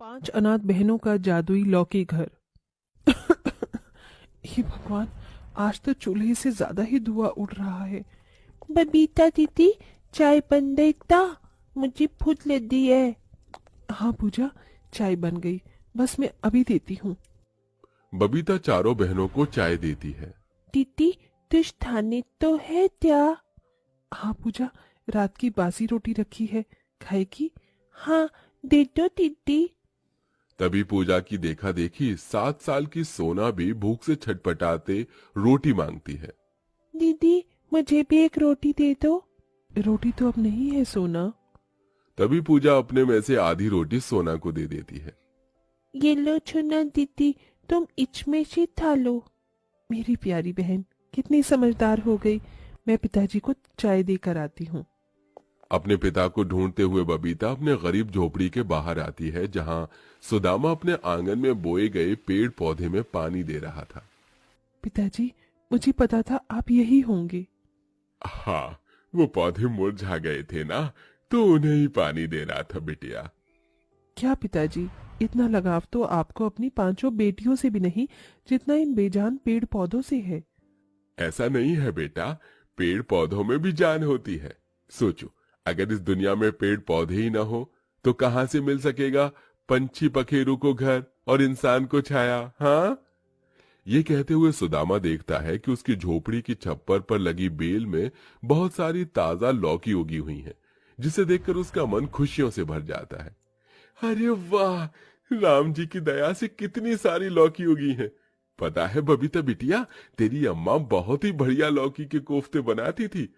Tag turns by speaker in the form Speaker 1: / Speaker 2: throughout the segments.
Speaker 1: 5 अनाथ बहनों का जादुई लौकी घर। हे भगवान, आज तो चूल्हे से ज्यादा ही धुआं उड़ रहा है।
Speaker 2: बबीता दीदी, चाय बन गई ता? मुझे भूख लगी है।
Speaker 1: हाँ पूजा, चाय बन गई, बस मैं अभी देती हूँ।
Speaker 3: बबीता चारों बहनों को चाय देती है।
Speaker 2: दीदी, तुझ थाने तो है क्या?
Speaker 1: हाँ पूजा, रात की बासी रोटी रखी है, खाएगी?
Speaker 2: हाँ, दे दो दीदी।
Speaker 3: तभी पूजा की देखा देखी 7 साल की सोना भी भूख से छटपटाते रोटी मांगती है।
Speaker 2: दीदी, मुझे भी एक रोटी दे दो।
Speaker 1: रोटी तो अब नहीं है सोना।
Speaker 3: तभी पूजा अपने में से आधी रोटी सोना को दे देती है।
Speaker 2: ये लो छुना दीदी, तुम इसमें से खा लो।
Speaker 1: मेरी प्यारी बहन कितनी समझदार हो गई। मैं पिताजी को चाय देकर आती हूँ।
Speaker 3: अपने पिता को ढूंढते हुए बबीता अपने गरीब झोपड़ी के बाहर आती है, जहां सुदामा अपने आंगन में बोए गए पेड़ पौधे में पानी दे रहा था।
Speaker 1: पिताजी, मुझे पता था आप यही होंगे।
Speaker 3: हाँ, वो पौधे मुरझा गए थे ना, तो उन्हें ही पानी दे रहा था बिटिया।
Speaker 1: क्या पिताजी, इतना लगाव तो आपको अपनी 5 बेटियों से भी नहीं जितना इन बेजान पेड़ पौधों से है।
Speaker 3: ऐसा नहीं है बेटा, पेड़ पौधों में भी जान होती है। सोचो, अगर इस दुनिया में पेड़ पौधे ही ना हो तो कहां से मिल सकेगा पंछी पखेरू को घर और इंसान को छाया। हाँ, ये कहते हुए सुदामा देखता है कि उसकी झोपड़ी की छप्पर पर लगी बेल में बहुत सारी ताजा लौकी उगी हुई हैं, जिसे देखकर उसका मन खुशियों से भर जाता है। अरे वाह, राम जी की दया से कितनी सारी लौकी उगी हैं। पता है बबीता बिटिया, तेरी अम्मा बहुत ही बढ़िया लौकी के कोफ्ते बनाती थी,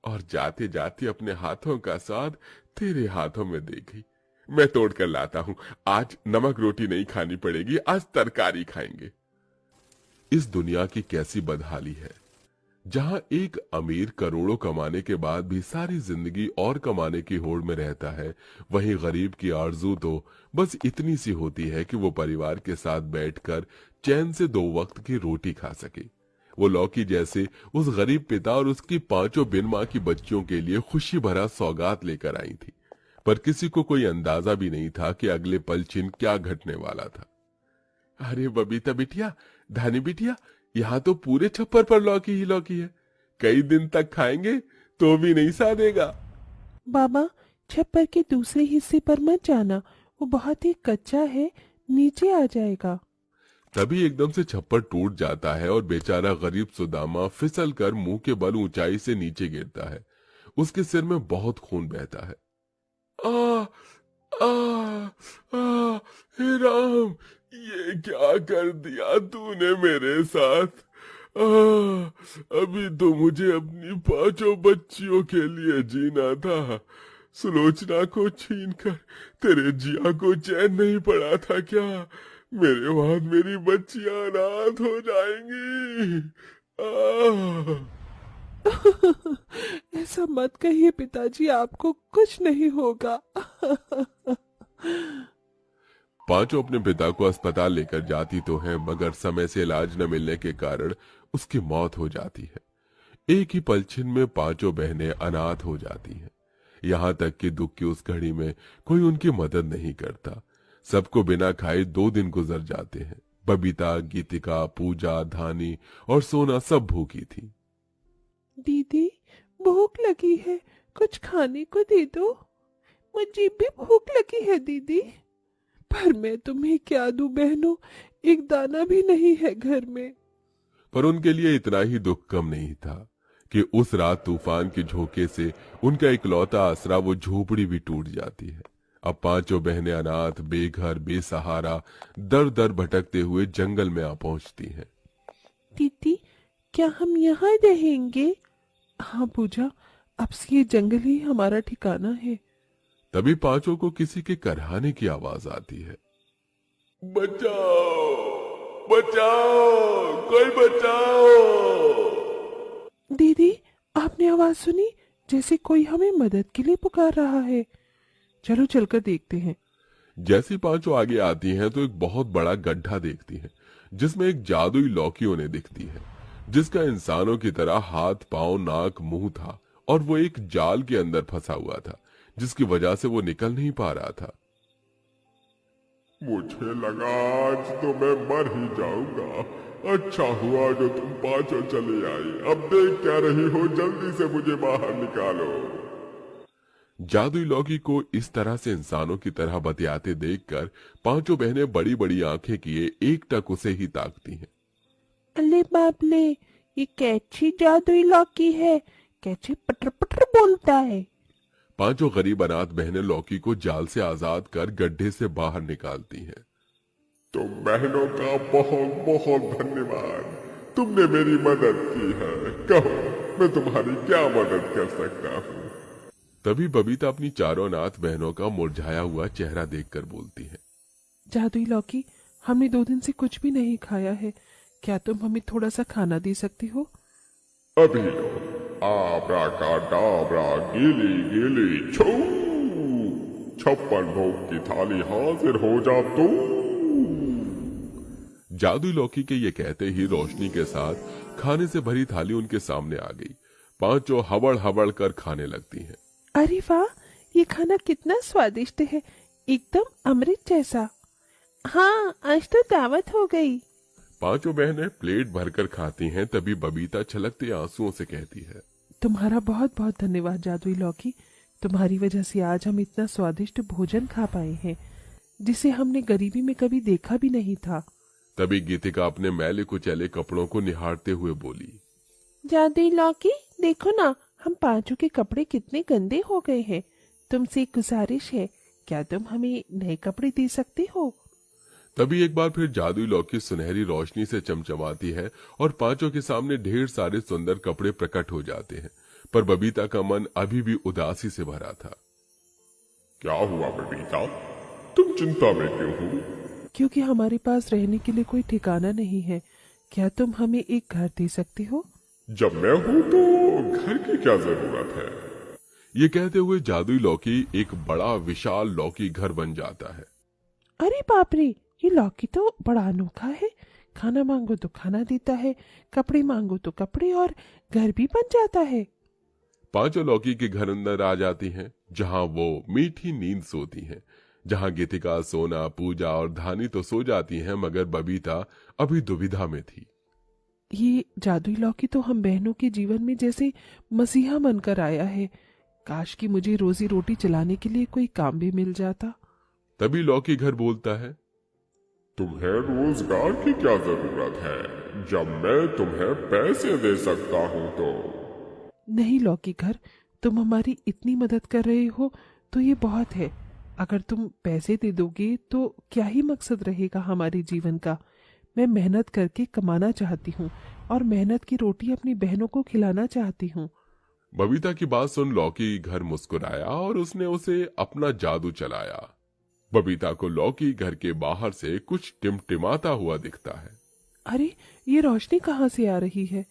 Speaker 3: और जाते जाते अपने हाथों का स्वाद तेरे हाथों में दे गई। मैं तोड़ कर लाता हूँ, आज नमक रोटी नहीं खानी पड़ेगी, आज तरकारी खाएंगे। इस दुनिया की कैसी बदहाली है, जहां एक अमीर करोड़ों कमाने के बाद भी सारी जिंदगी और कमाने की होड़ में रहता है, वहीं गरीब की आरजू तो बस इतनी सी होती है कि वो परिवार के साथ बैठकर चैन से 2 वक्त की रोटी खा सके। वो लौकी जैसे उस गरीब पिता और उसकी 5 बिन मां की बच्चियों के लिए खुशी भरा सौगात लेकर आई थी, पर किसी को कोई अंदाजा भी नहीं था कि अगले पल छिन क्या घटने वाला था। अरे बबीता बिटिया, धानी बिटिया, यहाँ तो पूरे छप्पर पर लौकी ही लौकी है। कई दिन तक खाएंगे तो भी नहीं सादेगा।
Speaker 2: बाबा, छप्पर के दूसरे हिस्से पर मत जाना, वो बहुत ही कच्चा है, नीचे आ जाएगा।
Speaker 3: तभी एकदम से छप्पर टूट जाता है और बेचारा गरीब सुदामा फिसल कर मुंह के बल ऊंचाई से नीचे गिरता है। उसके सिर में बहुत खून बहता है। आ, आ, आ, हे राम, ये क्या कर दिया तूने मेरे साथ? अभी तो मुझे अपनी 5 बच्चियों के लिए जीना था। सुलोचना को छीनकर तेरे जिया को चैन नहीं पड़ा था क्या? मेरे बाद मेरी बच्चियां अनाथ हो जाएंगी।
Speaker 1: ऐसा मत कहिए पिताजी, आपको कुछ नहीं होगा।
Speaker 3: 5 अपने पिता को अस्पताल लेकर जाती तो है, मगर समय से इलाज न मिलने के कारण उसकी मौत हो जाती है। एक ही पलछिन में 5 बहनें अनाथ हो जाती हैं। यहाँ तक कि दुख की उस घड़ी में कोई उनकी मदद नहीं करता। सबको बिना खाए 2 दिन गुजर जाते हैं। बबीता, गीतिका, पूजा, धानी और सोना सब भूखी थी।
Speaker 2: दीदी, भूख लगी है, कुछ खाने को दे दो। मुझे भी भूख लगी है दीदी।
Speaker 1: पर मैं तुम्हें क्या दूं बहनों, एक दाना भी नहीं है घर में।
Speaker 3: पर उनके लिए इतना ही दुख कम नहीं था कि उस रात तूफान के झोंके से उनका इकलौता आसरा वो झोपड़ी भी टूट जाती है। अब 5 बहनें अनाथ, बेघर, बेसहारा, दर दर भटकते हुए जंगल में आ पहुंचती हैं।
Speaker 2: दीदी, क्या हम यहाँ रहेंगे?
Speaker 1: हाँ पूजा, अब से ये जंगल ही हमारा ठिकाना है।
Speaker 3: तभी 5 को किसी के करहाने की आवाज आती है। बचाओ, बचाओ, कोई बचाओ।
Speaker 1: दीदी, आपने आवाज सुनी? जैसे कोई हमें मदद के लिए पुकार रहा है। चलो चलकर देखते हैं।
Speaker 3: जैसी 5 आगे आती हैं तो एक बहुत बड़ा गड्ढा देखती हैं, जिसमें एक जादुई लौकी उन्हें दिखती है, जिसका इंसानों की तरह हाथ, पांव, नाक, मुंह था, और वो एक जाल के अंदर फंसा हुआ था, जिसकी वजह से वो निकल नहीं पा रहा था। मुझे लगा आज तो मैं मर ही जाऊंगा। अच्छा हुआ जो तुम पांचों चली आई। अब देख क्या रही हो, जल्दी से मुझे बाहर निकालो। जादुई लौकी को इस तरह से इंसानों की तरह बतियाते देखकर पांचों बहनें बड़ी बड़ी आंखें किए एकटक उसे ही ताकती हैं।
Speaker 2: अरे बाप ले, ये कैची जादुई लौकी है, कैची पटर पटर बोलता है।
Speaker 3: पांचों गरीब अनाथ बहनें लौकी को जाल से आजाद कर गड्ढे से बाहर निकालती हैं। तुम बहनों का बहुत बहुत धन्यवाद, तुमने मेरी मदद की है। कहो मैं तुम्हारी क्या मदद कर सकता हूँ। तभी बबीता अपनी चारों अनाथ बहनों का मुरझाया हुआ चेहरा देखकर बोलती है।
Speaker 2: जादुई लौकी, हमने 2 दिन से कुछ भी नहीं खाया है, क्या तुम हमें थोड़ा सा खाना दे सकती हो?
Speaker 3: अभी लो, आब्राकाडाब्रा, गीली गीली छू, 56 भोग की थाली हाजिर हो जा तू। जादुई लौकी के ये कहते ही रोशनी के साथ खाने से भरी थाली उनके सामने आ गई। पांचों हबड़ हबड़ कर खाने लगती हैं।
Speaker 2: अरे वाह, ये खाना कितना स्वादिष्ट है, एकदम अमृत जैसा। हाँ, आज तो दावत हो गई।
Speaker 3: पांचों बहनें प्लेट भरकर खाती हैं। तभी बबीता छलकते आंसुओं से कहती है।
Speaker 2: तुम्हारा बहुत बहुत धन्यवाद जादुई लौकी, तुम्हारी वजह से आज हम इतना स्वादिष्ट भोजन खा पाए हैं, जिसे हमने गरीबी में कभी देखा भी नहीं था।
Speaker 3: तभी गीतिका अपने मैले कुचैले कपड़ों को निहारते हुए बोली।
Speaker 2: जादुई लौकी, देखो ना, हम पांचों के कपड़े कितने गंदे हो गए हैं। तुमसे एक गुजारिश है, क्या तुम हमें नए कपड़े दे सकते हो?
Speaker 3: तभी एक बार फिर जादुई लौकी सुनहरी रोशनी से चमचमाती है और पांचों के सामने ढेर सारे सुंदर कपड़े प्रकट हो जाते हैं। पर बबीता का मन अभी भी उदासी से भरा था। क्या हुआ बबीता, तुम चिंता में क्यों हो?
Speaker 2: क्योंकि हमारे पास रहने के लिए कोई ठिकाना नहीं है। क्या तुम हमें एक घर दे सकते हो?
Speaker 3: जब मैं हूं तो घर की क्या जरूरत है। ये कहते हुए जादुई लौकी एक बड़ा विशाल लौकी घर बन जाता है।
Speaker 2: अरे बाप रे, ये लौकी तो बड़ा अनोखा है। खाना मांगो तो खाना देता है, कपड़े मांगो तो कपड़े, और घर भी बन जाता है।
Speaker 3: पांचों लौकी के घर अंदर आ जाती हैं, जहां वो मीठी नींद सोती हैं। जहां गीतिका, सोना, पूजा और धानी तो सो जाती हैं, मगर बबीता अभी दुविधा में थी।
Speaker 2: ये जादुई लौकी तो हम बहनों के जीवन में जैसे मसीहा बनकर आया है। काश कि मुझे रोजी रोटी चलाने के लिए कोई काम भी मिल जाता।
Speaker 3: तभी लौकी घर बोलता है। तुम्हें रोजगार की क्या जरूरत है, जब मैं तुम्हें पैसे दे सकता हूँ तो।
Speaker 2: नहीं लौकी घर, तुम हमारी इतनी मदद कर रहे हो तो ये बहुत है। अगर तुम पैसे दे दोगे तो क्या ही मकसद रहेगा हमारे जीवन का। मैं मेहनत करके कमाना चाहती हूँ और मेहनत की रोटी अपनी बहनों को खिलाना चाहती हूँ।
Speaker 3: बबीता की बात सुन लौकी घर मुस्कुराया और उसने उसे अपना जादू चलाया। बबीता को लौकी घर के बाहर से कुछ टिमटिमाता हुआ दिखता है।
Speaker 2: अरे, ये रोशनी कहाँ से आ रही है?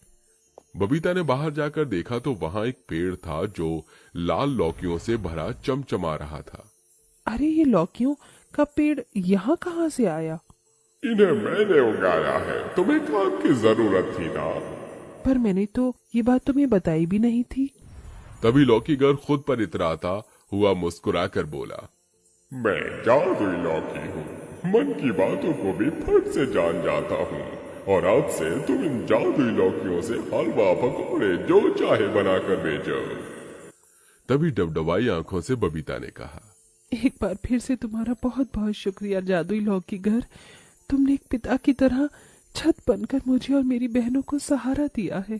Speaker 3: बबीता ने बाहर जाकर देखा तो वहां एक पेड़ था जो लाल लौकियों से भरा चमचमा रहा था।
Speaker 2: अरे, ये लौकियों का पेड़ यहाँ कहाँ से आया?
Speaker 3: इन्हें मैंने उगाया है, तुम्हें काम की जरूरत थी ना।
Speaker 2: पर मैंने तो ये बात तुम्हें बताई भी नहीं थी।
Speaker 3: तभी लौकी घर खुद पर इतराता हुआ मुस्कुरा कर बोला। मैं जादुई लौकी हूँ, मन की बातों को भी फट से जान जाता हूँ, और अब से तुम इन जादुई लौकियों से हलवा पकौड़े जो चाहे बनाकर बेचो। तभी डबडबाई आंखों से बबीता ने कहा।
Speaker 2: एक बार फिर से तुम्हारा बहुत बहुत शुक्रिया जादुई लौकी घर। तुमने एक पिता की तरह छत बनकर मुझे और मेरी बहनों को सहारा दिया है।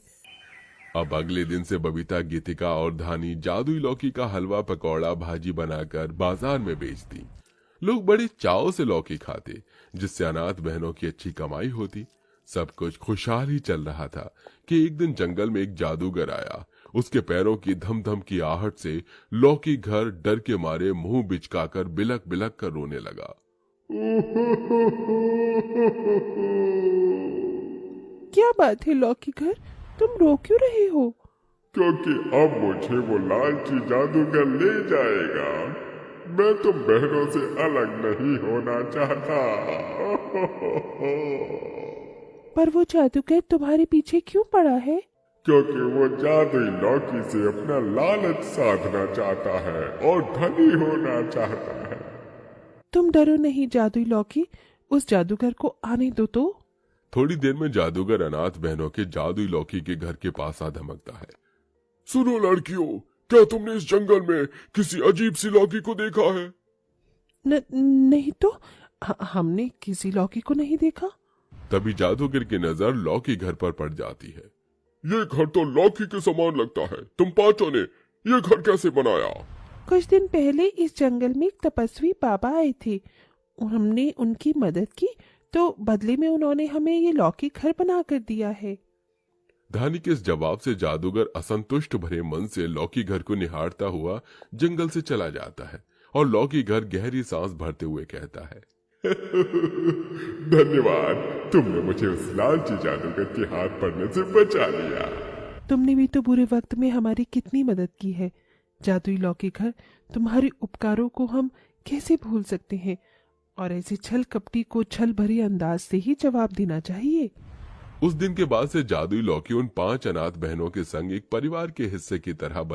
Speaker 3: अब अगले दिन से बबीता, गीतिका और धानी जादुई लौकी का हलवा पकौड़ा भाजी बनाकर बाजार में बेचती। लोग बड़े चाव से लौकी खाते, जिससे अनाथ बहनों की अच्छी कमाई होती। सब कुछ खुशहाल ही चल रहा था कि एक दिन जंगल में एक जादूगर आया। उसके पैरों की धम धम की आहट से लौकी घर डर के मारे मुंह बिचकाकर बिलक बिलक कर रोने लगा।
Speaker 2: क्या बात है लौकी घर, तुम रो क्यों रहे हो?
Speaker 3: क्योंकि अब मुझे वो लालची जादूगर ले जाएगा। मैं तो बहनों से अलग नहीं होना चाहता।
Speaker 2: पर वो जादूगर तुम्हारे पीछे क्यों पड़ा है?
Speaker 3: क्योंकि वो जादुई लौकी से अपना लालच साधना चाहता है और धनी होना चाहता है।
Speaker 2: तुम डरो नहीं जादुई लौकी, उस जादूगर को आने दो तो।
Speaker 3: थोड़ी देर में जादूगर अनाथ बहनों के जादुई लौकी के घर के पास आ धमकता है। सुनो लड़कियों, क्या तुमने इस जंगल में किसी अजीब सी लौकी को देखा है?
Speaker 2: नहीं तो, हमने किसी लौकी को नहीं देखा।
Speaker 3: तभी जादूगर की नजर लौकी घर पर पड़ जाती है। ये घर तो लौकी के समान लगता है, तुम पांचों ने ये घर कैसे बनाया?
Speaker 2: कुछ दिन पहले इस जंगल में एक तपस्वी बाबा आए थे, हमने उनकी मदद की तो बदले में उन्होंने हमें ये लौकी घर बना कर दिया है।
Speaker 3: धानी के इस जवाब से जादूगर असंतुष्ट भरे मन से लौकी घर को निहारता हुआ जंगल से चला जाता है और लौकी घर गहरी सांस भरते हुए कहता है, धन्यवाद, तुमने मुझे उस लालची जादूगर के हाथ पड़ने से बचा लिया।
Speaker 2: तुमने भी तो बुरे वक्त में हमारी कितनी मदद की है जादुई लौकी घर, तुम्हारे उपकारों को हम कैसे भूल सकते हैं। और ऐसे छल कपटी को छल भरे अंदाज से ही जवाब देना चाहिए।
Speaker 3: उस दिन के बाद से जादुई लौकी उन 5 अनाथ बहनों के संग एक परिवार के हिस्से की तरह